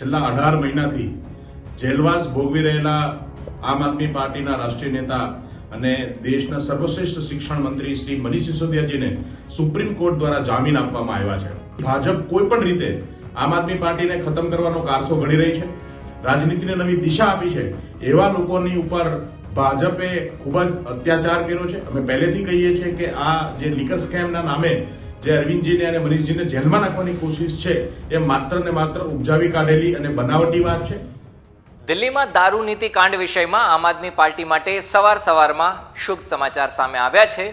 છેલ્લા 18 મહિનાથી જેલવાસ ભોગવી રહેલા આમ આદમી પાર્ટીના રાષ્ટ્રીય નેતા અને દેશના સર્વશ્રેષ્ઠ શિક્ષણ મંત્રી શ્રી મનીષ સિસોદિયાજીને સુપ્રીમ કોર્ટ દ્વારા જામીન આપવામાં આવ્યા છે. ભાજપ કોઈ પણ રીતે આમ આદમી પાર્ટીને ખતમ કરવાનો કારસો ઘડી રહી છે, રાજનીતિને નવી દિશા આપી છે. એવા લોકોની ઉપર ભાજપે ખૂબ જ અત્યાચાર કર્યો છે. અમે પહેલેથી કહીએ છીએ કે આ જે લીકર સ્કેમના નામે જે અરવિંદજીને અને મનીષજીને જેલમાં નાખવાની કોશિશ છે એ માત્ર ને માત્ર ઉપજાવી કાઢેલી અને બનાવટી વાત છે. દિલ્હીમાં દારૂ નીતિ કાંડ વિષયમાં આમ આદમી પાર્ટી માટે સવારમાં શુભ સમાચાર સામે આવ્યા છે.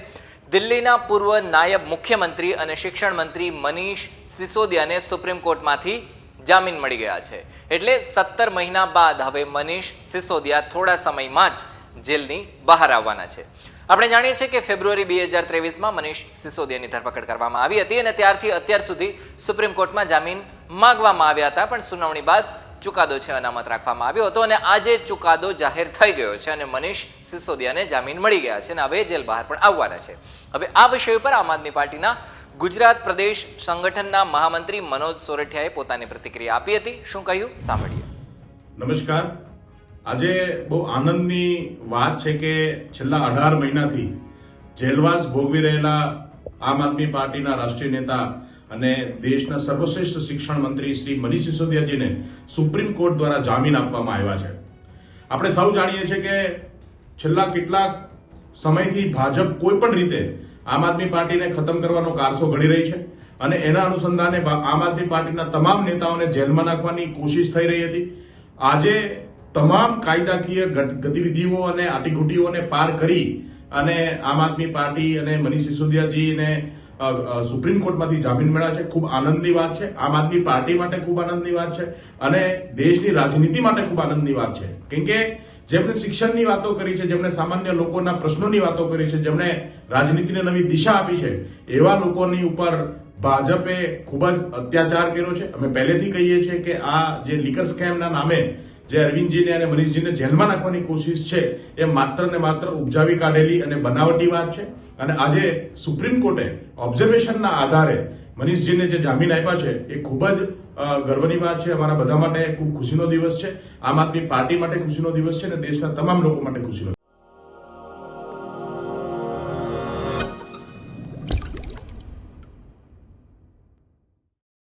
દિલ્હીના પૂર્વ નાયબ મુખ્યમંત્રી અને શિક્ષણ મંત્રી મનીષ સિસોદિયાને સુપ્રીમ કોર્ટમાંથી જામીન મળી ગયા છે. એટલે 17 મહિના બાદ હવે મનીષ સિસોદિયા થોડા સમયમાં જ જેલની બહાર આવવાના છે. આપણે જાણીએ છીએ કે ફેબ્રુઆરી 2023માં મનીષ સિસોદિયાની ધરપકડ કરવામાં આવી હતી અને ત્યારથી અત્યાર સુધી સુપ્રીમ કોર્ટમાં જામીન માંગવામાં આવ્યા હતા, પણ સુનાવણી બાદ ચુકાદો છે અનામત રાખવામાં આવ્યો હતો અને આજે ચુકાદો જાહેર થઈ ગયો છે અને મનીષ સિસોદિયાને જામીન મળી ગયા છે અને હવે જેલ બહાર પણ આવવાના છે. હવે આ વિષય ઉપર આમ આદમી પાર્ટીના ગુજરાત પ્રદેશ સંગઠનના મહામંત્રી મનોજ સોરઠિયાએ પોતાની પ્રતિક્રિયા આપી હતી. શું કહ્યું સાંભળીએ. નમસ્કાર. આજે બહુ આનંદની વાત છે કે છેલ્લા 18 મહિનાથી જેલવાસ ભોગવી રહેલા આમ આદમી પાર્ટીના રાષ્ટ્રીય નેતા અને દેશના સર્વશ્રેષ્ઠ શિક્ષણ મંત્રી શ્રી મનીષ સિસોદિયાજીને સુપ્રીમ કોર્ટ દ્વારા જામીન આપવામાં આવ્યા છે. આપણે સૌ જાણીએ છીએ કે છેલ્લા કેટલાક સમયથી ભાજપ કોઈ પણ રીતે આમ આદમી પાર્ટીને ખતમ કરવાનો કારસો ઘડી રહી છે અને એના અનુસંધાને આમ આદમી પાર્ટીના તમામ નેતાઓને જેલમાં નાખવાની કોશિશ થઈ રહી હતી. આજે તમામ કાયદાકીય ગતિવિધિઓ અને આટીઘૂટીઓને પાર કરી અને આમ આદમી પાર્ટી અને મનીષ સિસોદિયાજીને સુપ્રીમ કોર્ટમાંથી જામીન મળ્યા છે. ખૂબ આનંદની વાત છે. આમ આદમી પાર્ટી માટે ખૂબ આનંદની વાત છે અને દેશની રાજનીતિ માટે ખૂબ આનંદની વાત છે. કેમ કે જેમણે શિક્ષણની વાતો કરી છે, જેમણે સામાન્ય લોકોના પ્રશ્નોની વાતો કરી છે, જેમણે રાજનીતિને નવી દિશા આપી છે, એવા લોકોની ઉપર ભાજપે ખૂબ જ અત્યાચાર કર્યો છે. અમે પહેલેથી કહીએ છીએ કે આ જે લીકર સ્કેમના નામે જે અરવિંદજીને અને મનીષજીને જેલમાં નાખવાની કોશિશ છે એ માત્ર ને માત્ર ઉપજાવી કાઢેલી અને બનાવટી વાત છે. અને આજે સુપ્રીમ કોર્ટે ઓબ્ઝર્વેશનના આધારે મનીષજીને જે જામીન આપ્યા છે એ ખૂબ જ ગર્વની વાત છે. અમારા બધા માટે ખૂબ ખુશીનો દિવસ છે. આમ આદમી પાર્ટી માટે ખુશીનો દિવસ છે અને દેશના તમામ લોકો માટે ખુશીનો